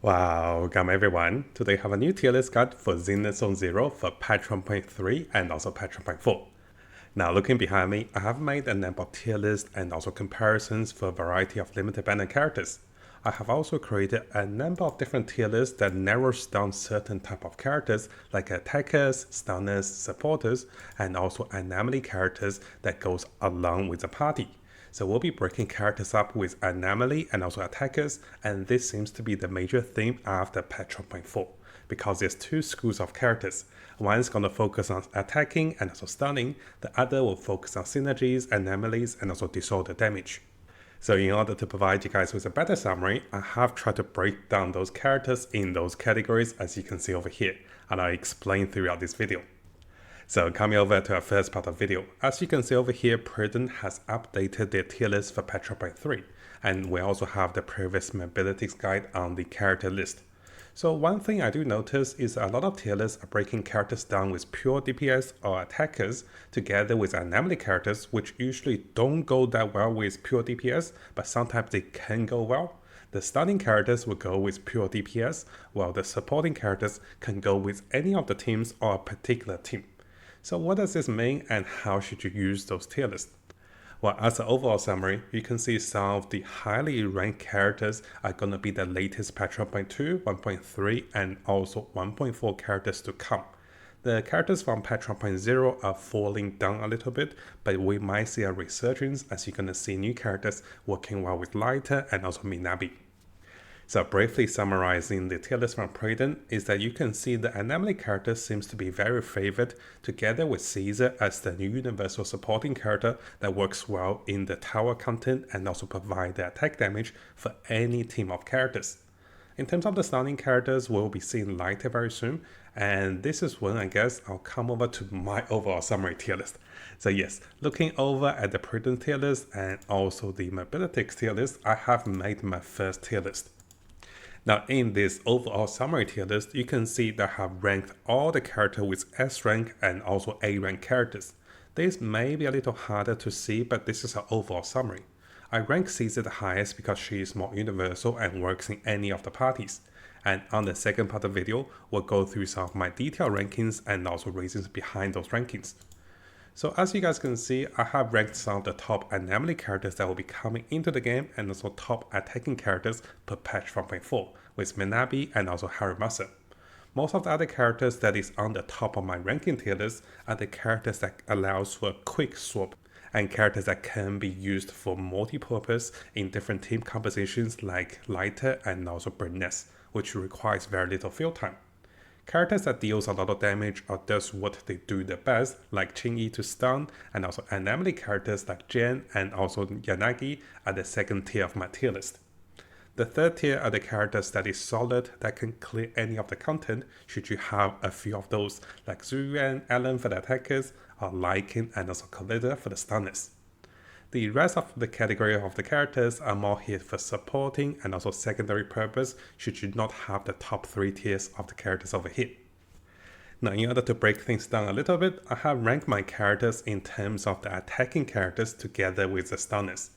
Welcome everyone. Today I have a new tier list guide for Zenless Zone 0 for patch 1.3 and also patch 1.4. Now looking behind me, I have made a number of tier lists and also comparisons for a variety of limited banner characters. I have also created a number of different tier lists that narrows down certain type of characters like attackers, stunners, supporters, and also anomaly characters that goes along with the party. So we'll be breaking characters up with anomaly and also attackers, and this seems to be the major theme after patch 1.4 because there's two schools of characters. One is going to focus on attacking and also stunning, the other will focus on synergies, anomalies, and also disorder damage. So in order to provide you guys with a better summary, I have tried to break down those characters in those categories as you can see over here, and I'll explain throughout this video. So coming over to our first part of the video, as you can see over here, Prudent has updated their tier list for patch 1.3, and we also have the previous mobilities guide on the character list. So one thing I do notice is a lot of tier lists are breaking characters down with pure DPS or attackers together with anomaly characters, which usually don't go that well with pure DPS, but sometimes they can go well. The stunning characters will go with pure DPS, while the supporting characters can go with any of the teams or a particular team. So what does this mean and how should you use those tier lists? Well, as an overall summary, you can see some of the highly ranked characters are going to be the latest patch 1.2, 1.3, and also 1.4 characters to come. The characters from patch 1.0 are falling down a little bit, but we might see a resurgence as you're going to see new characters working well with Lighter and also Minabi. So briefly summarizing the tier list from Prudent is that you can see the anomaly character seems to be very favored together with Caesar as the new universal supporting character that works well in the tower content and also provide the attack damage for any team of characters. In terms of the stunning characters, we'll be seeing Lighter very soon, and this is when I guess I'll come over to my overall summary tier list. So yes, looking over at the Prudent tier list and also the Mobilityx tier list, I have made my first tier list. Now in this overall summary tier list, you can see that I have ranked all the characters with S rank and also A rank characters. This may be a little harder to see, but this is an overall summary. I rank Caesar the highest because she is more universal and works in any of the parties. And on the second part of the video, we'll go through some of my detailed rankings and also reasons behind those rankings. So as you guys can see, I have ranked some of the top anomaly characters that will be coming into the game and also top attacking characters per patch 1.4 with Minabi and also Harimasa. Most of the other characters that is on the top of my ranking tier list are the characters that allows for a quick swap and characters that can be used for multi-purpose in different team compositions like Lighter and also Burness, which requires very little field time. Characters that deals a lot of damage or does what they do the best, like Qingyi to stun, and also anomaly characters like Jen and also Yanagi are the second tier of my tier list. The third tier are the characters that is solid that can clear any of the content should you have a few of those, like Zuyuan, Ellen for the attackers, or Raking and also Collider for the stunners. The rest of the category of the characters are more here for supporting and also secondary purpose should you not have the top 3 tiers of the characters over here. Now in order to break things down a little bit, I have ranked my characters in terms of the attacking characters together with the stunners.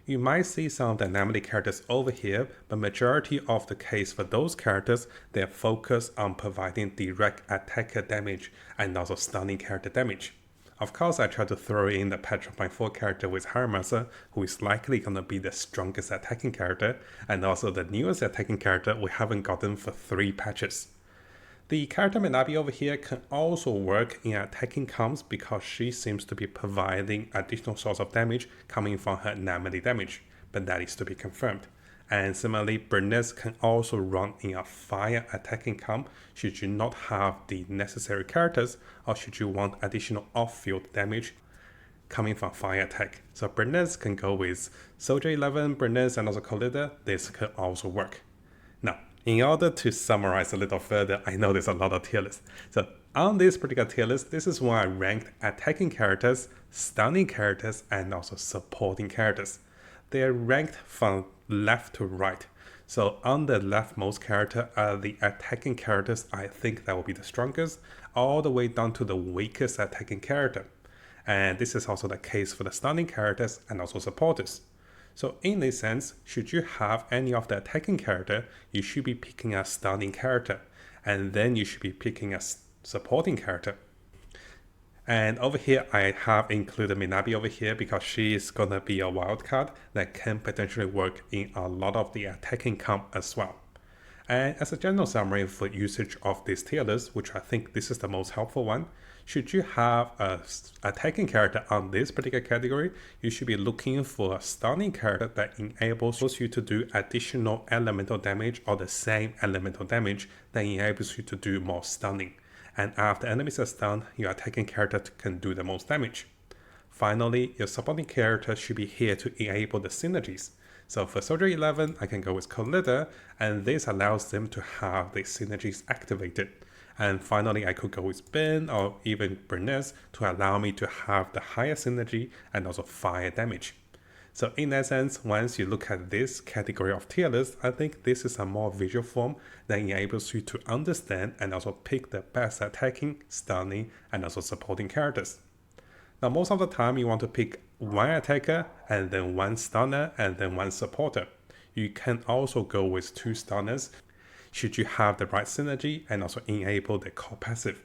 You might see some of the anomaly characters over here, but majority of the case for those characters, they are focused on providing direct attacker damage and also stunning character damage. Of course, I try to throw in the patch 1.4 character with Harimasa, who is likely going to be the strongest attacking character, and also the newest attacking character we haven't gotten for 3 patches. The character Minabi over here can also work in attacking comps because she seems to be providing additional source of damage coming from her anomaly damage, but that is to be confirmed. And similarly, Burness can also run in a fire attacking comp should you not have the necessary characters or should you want additional off-field damage coming from fire attack. So Burness can go with Soldier 11, Burness and also Collider. This could also work. Now, in order to summarize a little further, I know there's a lot of tier lists. So on this particular tier list, this is where I ranked attacking characters, stunning characters, and also supporting characters. They are ranked from left to right. So on the leftmost character are the attacking characters I think that will be the strongest, all the way down to the weakest attacking character. And this is also the case for the stunning characters and also supporters. So in this sense, should you have any of the attacking character, you should be picking a stunning character, and then you should be picking a supporting character. And over here, I have included Minabi over here because she is going to be a wild card that can potentially work in a lot of the attacking comp as well. And as a general summary for usage of this tier list, which I think this is the most helpful one, should you have a attacking character on this particular category, you should be looking for a stunning character that enables you to do additional elemental damage or the same elemental damage that enables you to do more stunning. And after enemies are stunned, your attacking character can do the most damage. Finally, your supporting character should be here to enable the synergies. So for Soldier 11, I can go with Collider, and this allows them to have the synergies activated. And finally, I could go with Ben or even Bernice to allow me to have the higher synergy and also fire damage. So in that sense, once you look at this category of tier list, I think this is a more visual form that enables you to understand and also pick the best attacking, stunning, and also supporting characters. Now, most of the time, you want to pick one attacker, and then one stunner, and then one supporter. You can also go with 2 stunners, should you have the right synergy and also enable the core passive.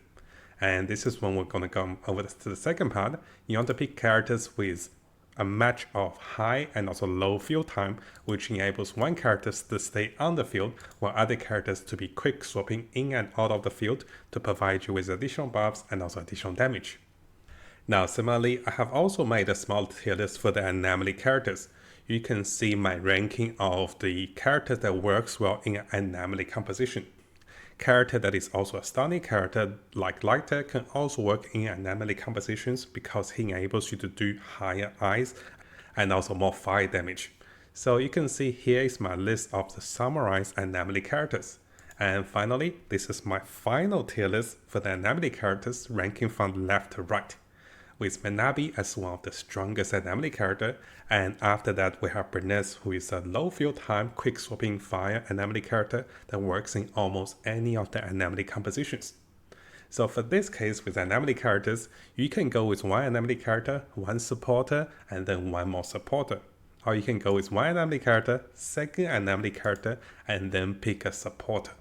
And this is when we're going to go over to the second part. You want to pick characters with a match of high and also low field time, which enables one character to stay on the field while other characters to be quick swapping in and out of the field to provide you with additional buffs and also additional damage. Now similarly, I have also made a small tier list for the Anomaly characters. You can see my ranking of the characters that works well in an Anomaly composition. Character that is also a stunning character like Lighter can also work in Anomaly compositions because he enables you to do higher eyes and also more fire damage. So you can see here is my list of the summarized Anomaly characters. And finally, this is my final tier list for the Anomaly characters ranking from left to right, with Minabi as one of the strongest Anomaly character, and after that we have Bernice, who is a low field time, quick swapping fire Anomaly character that works in almost any of the Anomaly compositions. So for this case with Anomaly characters, you can go with one Anomaly character, one supporter, and then one more supporter. Or you can go with one Anomaly character, second Anomaly character, and then pick a supporter.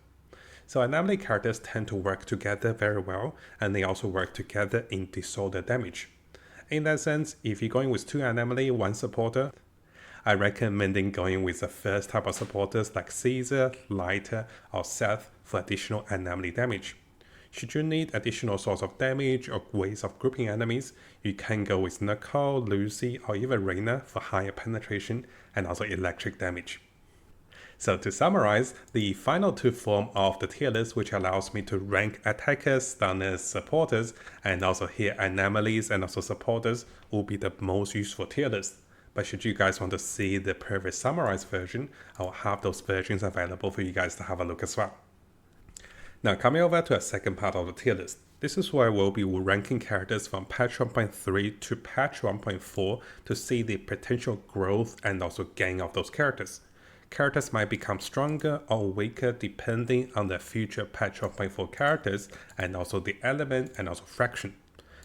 So Anomaly characters tend to work together very well, and they also work together in disorder damage. In that sense, if you're going with 2 Anomaly, 1 supporter, I recommend going with the first type of supporters like Caesar, Lighter, or Seth for additional Anomaly damage. Should you need additional source of damage or ways of grouping enemies, you can go with Nicole, Lucy, or even Reina for higher penetration and also electric damage. So to summarize, the final 2 form of the tier list, which allows me to rank attackers, stunners, supporters, and also here anomalies and also supporters, will be the most useful tier list. But should you guys want to see the previous summarized version, I will have those versions available for you guys to have a look as well. Now coming over to a second part of the tier list. This is where we'll be ranking characters from patch 1.3 to patch 1.4 to see the potential growth and also gain of those characters. Characters might become stronger or weaker depending on the future patch 1.4 characters and also the element and also fraction.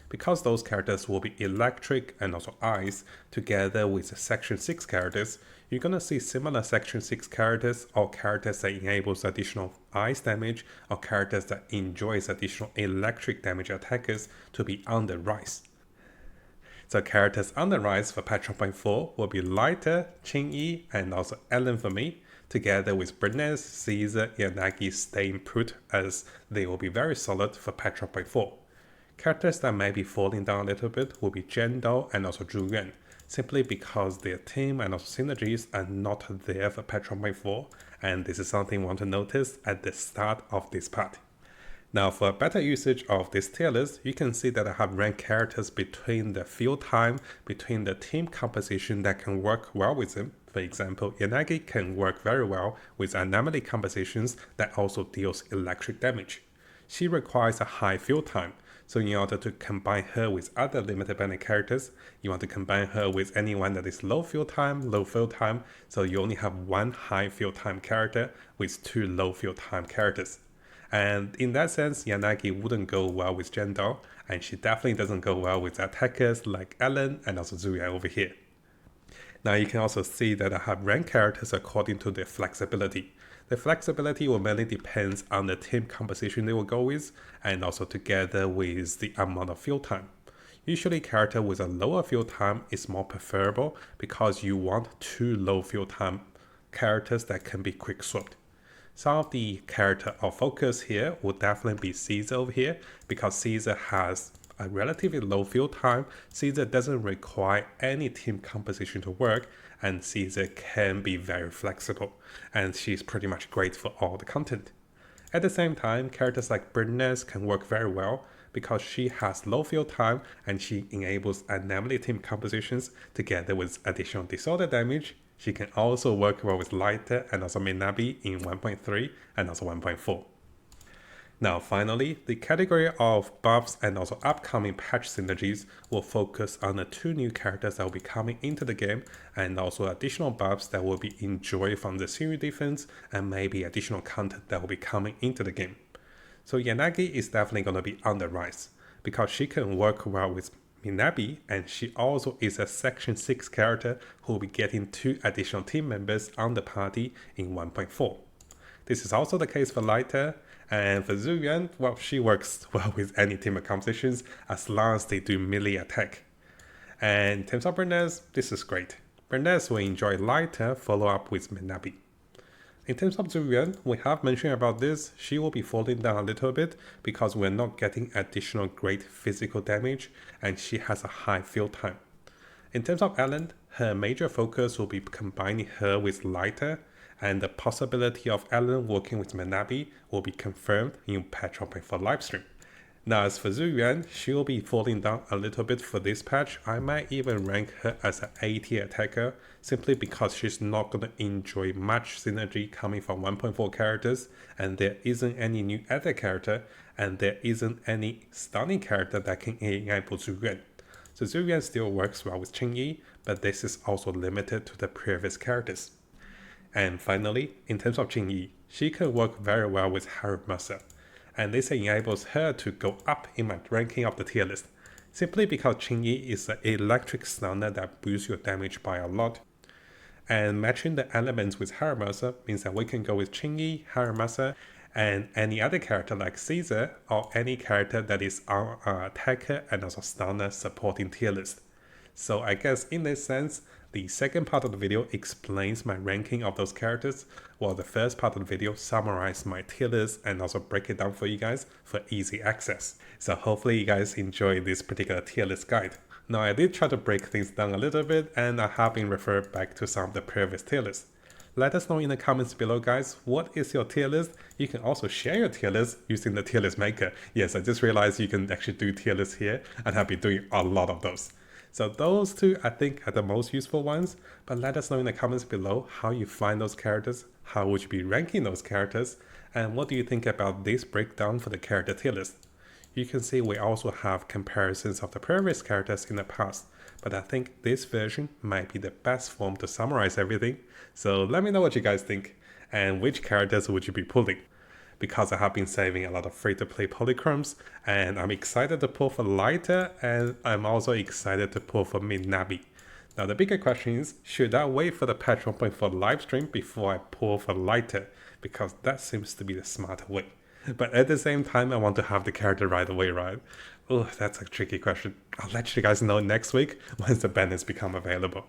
Because those characters will be electric and also ice together with the section 6 characters, you're gonna see similar section 6 characters or characters that enables additional ice damage or characters that enjoys additional electric damage attackers to be on the rise. So characters on the rise for patch 1.4 will be Lighter, Qingyi, and also Ellen for me, together with Bernice, Caesar, Yanagi staying put as they will be very solid for patch 1.4. Characters that may be falling down a little bit will be Jendal and also Zhu Yuan, simply because their team and also synergies are not there for patch 1.4, and this is something you want to notice at the start of this part. Now for a better usage of this tier list, you can see that I have ranked characters between the field time, between the team composition that can work well with them. For example, Yanagi can work very well with anomaly compositions that also deals electric damage. She requires a high field time, so in order to combine her with other limited bandit characters, you want to combine her with anyone that is low field time, so you only have one high field time character with 2 low field time characters. And in that sense, Yanagi wouldn't go well with Jendal, and she definitely doesn't go well with attackers like Ellen and also Zuya over here. Now you can also see that I have ranked characters according to their flexibility. The flexibility will mainly depend on the team composition they will go with, and also together with the amount of field time. Usually character with a lower field time is more preferable because you want 2 low field time characters that can be quick swapped. Some of the character of focus here would definitely be Caesar over here, because Caesar has a relatively low field time. Caesar doesn't require any team composition to work, and Caesar can be very flexible, and she's pretty much great for all the content. At the same time, characters like Bernez can work very well because she has low field time and she enables anomaly team compositions together with additional disorder damage. She can also work well with Lighter and also Minabi in 1.3 and also 1.4. Now finally, the category of buffs and also upcoming patch synergies will focus on the 2 new characters that will be coming into the game, and also additional buffs that will be enjoyed from the series defense, and maybe additional content that will be coming into the game. So Yanagi is definitely going to be on the rise, because she can work well with Minabi, and she also is a Section 6 character who will be getting 2 additional team members on the party in 1.4. This is also the case for Lighter, and for Zuyuan, well, she works well with any team compositions as long as they do melee attack. And in terms of Bernez, this is great. Bernez will enjoy Lighter follow up with Minabi. In terms of Zuyuan, we have mentioned about this, she will be falling down a little bit because we're not getting additional great physical damage, and she has a high field time. In terms of Ellen, her major focus will be combining her with Lighter, and the possibility of Ellen working with Minabi will be confirmed in patch 1.4 livestream. Now as for Zuyuan, she will be falling down a little bit for this patch. I might even rank her as an A tier attacker, simply because she's not going to enjoy much synergy coming from 1.4 characters, and there isn't any new other character, and there isn't any stunning character that can enable Zuyuan. So Zuyuan still works well with Qingyi, but this is also limited to the previous characters. And finally, in terms of Qingyi, she can work very well with Harumasu, and this enables her to go up in my ranking of the tier list, simply because Qingyi is an electric stunner that boosts your damage by a lot. And matching the elements with Harumasu means that we can go with Qingyi, Harumasu, and any other character like Caesar, or any character that is on attacker and also stunner supporting tier list. So I guess in this sense, the second part of the video explains my ranking of those characters, while the first part of the video summarizes my tier list and also break it down for you guys for easy access. So hopefully you guys enjoy this particular tier list guide. Now I did try to break things down a little bit, and I have been referred back to some of the previous tier lists. Let us know in the comments below, guys, what is your tier list? You can also share your tier list using the tier list maker. Yes, I just realized you can actually do tier lists here, and I've been doing a lot of those. So those 2 I think are the most useful ones, but let us know in the comments below how you find those characters, how would you be ranking those characters, and what do you think about this breakdown for the character tier list. You can see we also have comparisons of the previous characters in the past, but I think this version might be the best form to summarize everything. So let me know what you guys think, and which characters would you be pulling. Because I have been saving a lot of free-to-play polychromes, and I'm excited to pull for Lighter, and I'm also excited to pull for Minabi. Now the bigger question is, should I wait for the patch 1.4 livestream before I pull for Lighter? Because that seems to be the smarter way. But at the same time, I want to have the character right away, right? Oh, that's a tricky question. I'll let you guys know next week once the banners become available.